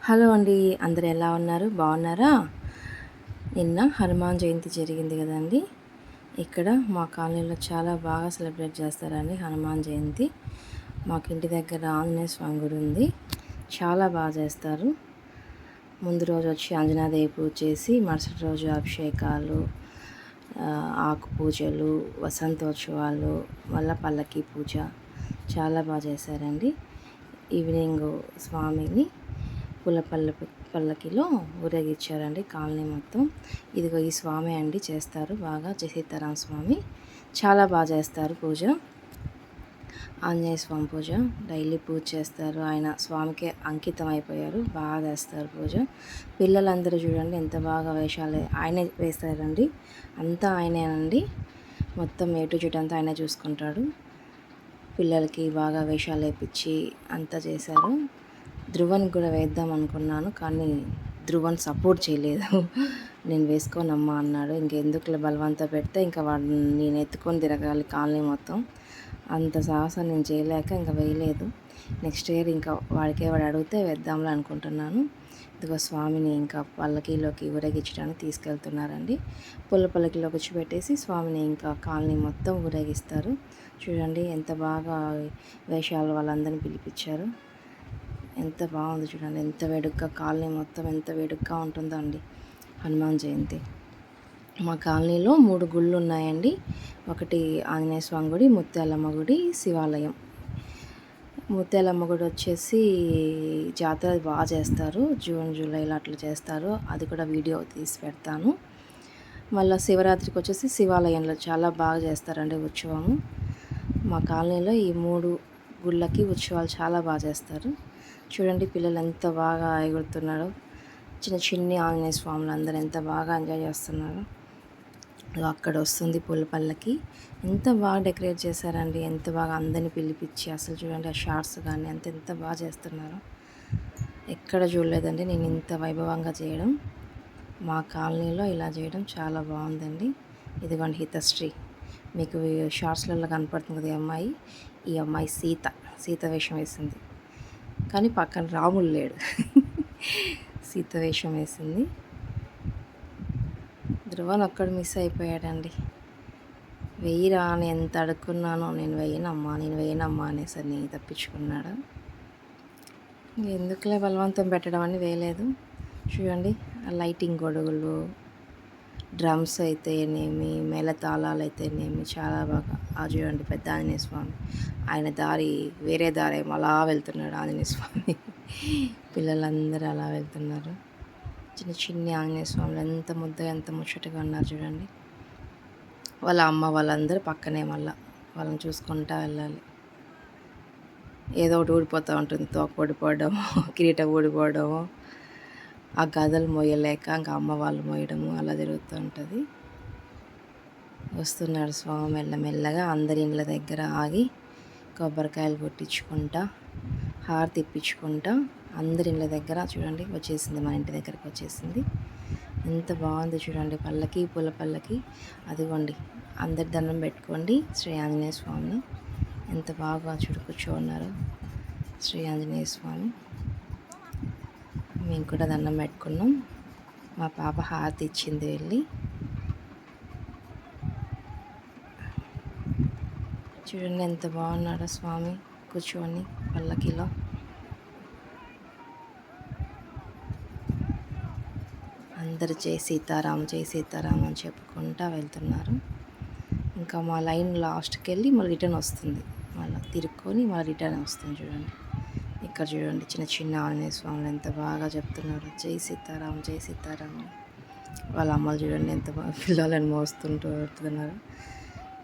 Hello అండి, అందరు ఎలా ఉన్నారు? బాగున్నారా? నిన్న హనుమాన్ జయంతి జరిగింది కదండి. ఇక్కడ మా కాలనీలో చాలా బాగా సెలబ్రేట్ చేస్తారండి హనుమాన్ జయంతి. మాకు ఇంటి దగ్గర ఆంజనేయ స్వామి గుడి ఉంది, చాలా బాగా చేస్తారు. ముందు రోజు వచ్చి ఆంజనేయదేవి పూజ చేసి మరుసటి రోజు అభిషేకాలు, ఆకు పూజలు, వసంతోత్సవాలు, మళ్ళీ పల్లకి పూజ చాలా బాగా చేశారండి. ఈవినింగ్ స్వామిని పల్లకిలో ఊరేగించారండి కాలనీ మొత్తం. ఇదిగో ఈ స్వామి అండి చేస్తారు బాగా, సీతారామ స్వామి చాలా బాగా చేస్తారు పూజ. ఆంజనేయ స్వామి పూజ డైలీ పూజ చేస్తారు. ఆయన స్వామికే అంకితం అయిపోయారు, బాగా చేస్తారు పూజ. పిల్లలందరూ చూడండి ఎంత బాగా వేషాలు ఆయనే వేస్తారండి, అంతా ఆయనేనండి. మొత్తం ఏ టు జెడ్ అంతా ఆయనే చూసుకుంటాడు. పిల్లలకి బాగా వేషాలు వేయించి అంతా చేశారు. ధ్రువన్ కూడా వేద్దాం అనుకున్నాను, కానీ ధ్రువన్ సపోర్ట్ చేయలేదు. నేను వేసుకోనమ్మా అన్నాడు. ఇంకెందుకులే బలవంత పెడితే ఇంకా వాడిని నేను ఎత్తుకొని తిరగాలి కాలనీ మొత్తం, అంత సాహసం నేను చేయలేక ఇంకా వేయలేదు. నెక్స్ట్ ఇయర్ ఇంకా వాడు అడిగితే వేద్దాంలే అనుకుంటున్నాను. ఇదిగో స్వామిని ఇంకా పల్లకీలోకి ఊరేగించడానికి తీసుకెళ్తున్నారండి. పల్లకీలోకి వచ్చి పెట్టేసి స్వామిని ఇంకా కాలనీ మొత్తం ఊరేగిస్తారు. చూడండి ఎంత బాగా వేషాలు వాళ్ళందరినీ పిలిపించారు. ఎంత బాగుంది చూడండి, ఎంత వేడుగ్గా కాలనీ మొత్తం ఎంత వేడుగ్గా ఉంటుందో అండి హనుమాన్ జయంతి. మా కాలనీలో 3 గుళ్ళు ఉన్నాయండి. ఒకటి ఆంజనేయ స్వామి గుడి, ముత్యాలమ్మ గుడి, శివాలయం. ముత్యాలమ్మ గుడి వచ్చేసి జాతర బాగా చేస్తారు, జూన్ జూలైలో అట్లా చేస్తారు. అది కూడా వీడియో తీసి పెడతాను. మళ్ళీ శివరాత్రికి వచ్చేసి శివాలయంలో చాలా బాగా చేస్తారండి ఉత్సవము. మా కాలనీలో ఈ 3 గుళ్ళకి ఉత్సవాలు చాలా బాగా చేస్తారు. చూడండి పిల్లలు ఎంత బాగా ఎగురుతున్నారో, చిన్న ఆంజనేయ స్వాములు అందరూ ఎంత బాగా ఎంజాయ్ చేస్తున్నారు. అక్కడ వస్తుంది పల్లకి, ఎంత బాగా డెకరేట్ చేశారండి, ఎంత బాగా అందరిని పిలిపించి. అసలు చూడండి ఆ షార్ట్స్ కానీ ఎంత బాగా చేస్తున్నారు. ఎక్కడ చూడలేదండి నేను ఇంత వైభవంగా చేయడం. మా కాలనీలో ఇలా చేయడం చాలా బాగుందండి. ఇదిగోండి హితశ్రీ, మీకు షార్ట్స్లలో కనపడుతుంది కదా ఈ అమ్మాయి సీత వేషం వేసింది, కానీ పక్కన రాములు లేడు. సీత వేషం వేసింది. ధ్రువన్ ఒక్కడు మిస్ అయిపోయాడండి. వెయ్యిరా అని ఎంత అడుక్కున్నానో, నేను వేయనమ్మా అనేసరి తప్పించుకున్నాడు. ఎందుకులే బలవంతం పెట్టడం అని వేయలేదు. చూడండి ఆ లైటింగ్ గొడుగులు, డ్రమ్స్ అయితేనేమి, మేళతాళాలు అయితేనేమి చాలా బాగా. చూడండి పెద్ద ఆంజనేయ స్వామి, ఆయన వేరే దారి ఏమో అలా వెళ్తున్నాడు ఆంజనేయ స్వామి. పిల్లలందరూ అలా వెళ్తున్నారు. చిన్న ఆంజనేయ స్వాములు ఎంత ముద్దగా ఎంత ముచ్చటగా ఉన్నారు చూడండి. వాళ్ళ అమ్మ వాళ్ళందరూ పక్కనే, మళ్ళీ వాళ్ళని చూసుకుంటూ వెళ్ళాలి. ఏదో ఒకటి ఊడిపోతూ ఉంటుంది, తోక ఊడిపోవడము, కిరీటం ఊడిపోవడము, ఆ గదలు మోయలేక ఇంకా అమ్మ వాళ్ళు మోయడము అలా జరుగుతూ ఉంటుంది. వస్తున్నాడు స్వామి మెల్లమెల్లగా. అందరి ఇండ్ల దగ్గర ఆగి కొబ్బరికాయలు కొట్టించుకుంటా, హారతి ఇప్పించుకుంటా అందరి ఇండ్ల దగ్గర చూడండి వచ్చేసింది, మన ఇంటి దగ్గరకు వచ్చేసింది. ఎంత బాగుంది చూడండి పల్లకి, పూల పల్లకి. అదిగోండి అందరి దండం పెట్టుకోండి శ్రీ ఆంజనేయ స్వామిని. ఎంత బాగా కూర్చోన్నారు శ్రీ ఆంజనేయ స్వామి. మేము కూడా దండం పెట్టుకున్నాం. మా పాప హారతి ఇచ్చింది వెళ్ళి. చూడండి ఎంత బాగున్నాడో స్వామి కూర్చొని పల్లకిలో. అందరు జై సీతారాం అని చెప్పుకుంటూ వెళ్తున్నారు. ఇంకా మా లైన్ లాస్ట్కి వెళ్ళి మళ్ళీ రిటర్న్ వస్తుంది, మళ్ళీ తిరుక్కొని మళ్ళీ రిటర్న్ వస్తుంది. చూడండి ఇక్కడ చూడండి చిన్న ఆంజనేయ స్వాములు ఎంత బాగా చెప్తున్నారు జై సీతారాం వాళ్ళ అమ్మలు చూడండి ఎంత బాగా పిల్లలను మోస్తుంటూ వెళ్తున్నారు.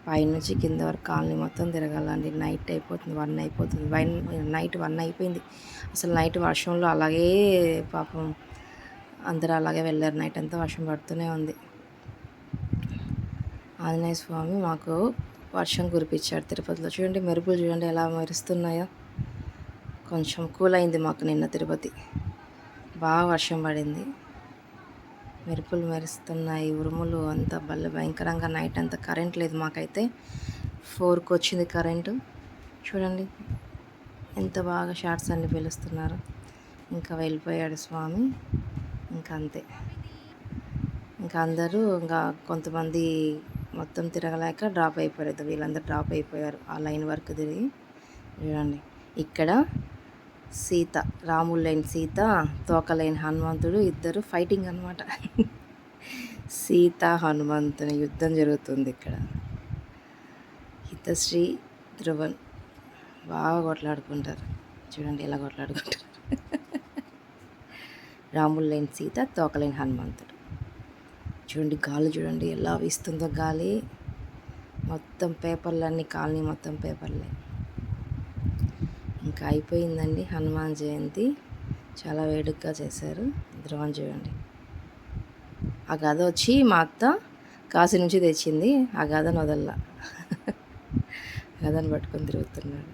పైనుంచి కింద వరకు కాలనీ మొత్తం తిరగాలండి. నైట్ అయిపోతుంది, 1 అయిపోతుంది. నైట్ 1 అయిపోయింది. అసలు నైట్ వర్షంలో అలాగే పాపం అందరూ అలాగే వెళ్ళారు. నైట్ అంతా వర్షం పడుతూనే ఉంది. ఆంజనేయ స్వామి మాకు వర్షం కురిపించాడు తిరుపతిలో. చూడండి మెరుపులు చూడండి ఎలా మెరుస్తున్నాయో. కొంచెం కూల్ అయింది మాకు నిన్న తిరుపతి, బాగా వర్షం పడింది. మెరుపులు మెరుస్తున్నాయి, ఉరుములు అంతా భయంకరంగా. నైట్ అంతా కరెంట్ లేదు మాకైతే. 4కి వచ్చింది కరెంటు. చూడండి ఎంత బాగా షార్ట్స్ అన్ని పిలుస్తున్నారు. ఇంకా వెళ్ళిపోయాడు స్వామి. ఇంకా అంతే. ఇంకా అందరూ ఇంకా కొంతమంది మొత్తం తిరగలేక డ్రాప్ అయిపోయారు. వీళ్ళందరూ డ్రాప్ అయిపోయారు ఆ లైన్ వరకు తిరిగి. చూడండి ఇక్కడ సీత, రాముడు లేని సీత, తోకలేని హనుమంతుడు ఇద్దరు ఫైటింగ్ అనమాట. సీత హనుమంతుని యుద్ధం జరుగుతుంది ఇక్కడ. హితశ్రీ ధ్రువన్ బాగా కొట్లాడుకుంటారు. చూడండి ఎలా కొట్లాడుకుంటారు. రాముడు లేని సీత, తోకలేని హనుమంతుడు. చూడండి గాలి చూడండి ఎలా వీస్తుందో గాలి. మొత్తం పేపర్లన్నీ కాలనీ మొత్తం పేపర్లే. ఇంకా అయిపోయిందండి హనుమాన్ జయంతి. చాలా వేడుకగా చేశారు. ధ్రువన్ చూడండి. ఆ గద వచ్చి మా అత్త కాశీ నుంచి తెచ్చింది. ఆ గదను వదల్లా. గదను పట్టుకొని తిరుగుతున్నాడు.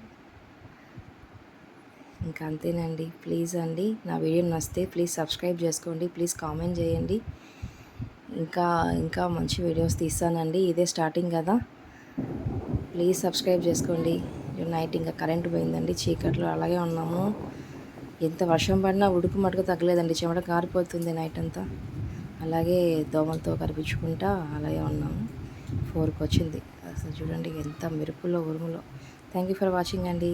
ఇంకా అంతేనండి. ప్లీజ్ అండి నా వీడియో నచ్చితే ప్లీజ్ సబ్స్క్రైబ్ చేసుకోండి. ప్లీజ్ కామెంట్ చేయండి. ఇంకా ఇంకా మంచి వీడియోస్ తీస్తానండి. ఇదే స్టార్టింగ్ కదా, ప్లీజ్ సబ్స్క్రైబ్ చేసుకోండి. నైట్ ఇంకా కరెంట్ పోయిందండి, చీకట్లో అలాగే ఉన్నాము. ఎంత వర్షం పడినా ఉడుకు మటుకు తగ్గలేదండి, చెమట కారిపోతుంది నైట్ అంతా. అలాగే దోమలతో కరిపించుకుంటా అలాగే ఉన్నాము. 4కి వచ్చింది. అసలు చూడండి ఎంత మెరుపులో ఉరుములో. థ్యాంక్ యూ ఫర్ వాచింగ్ అండి.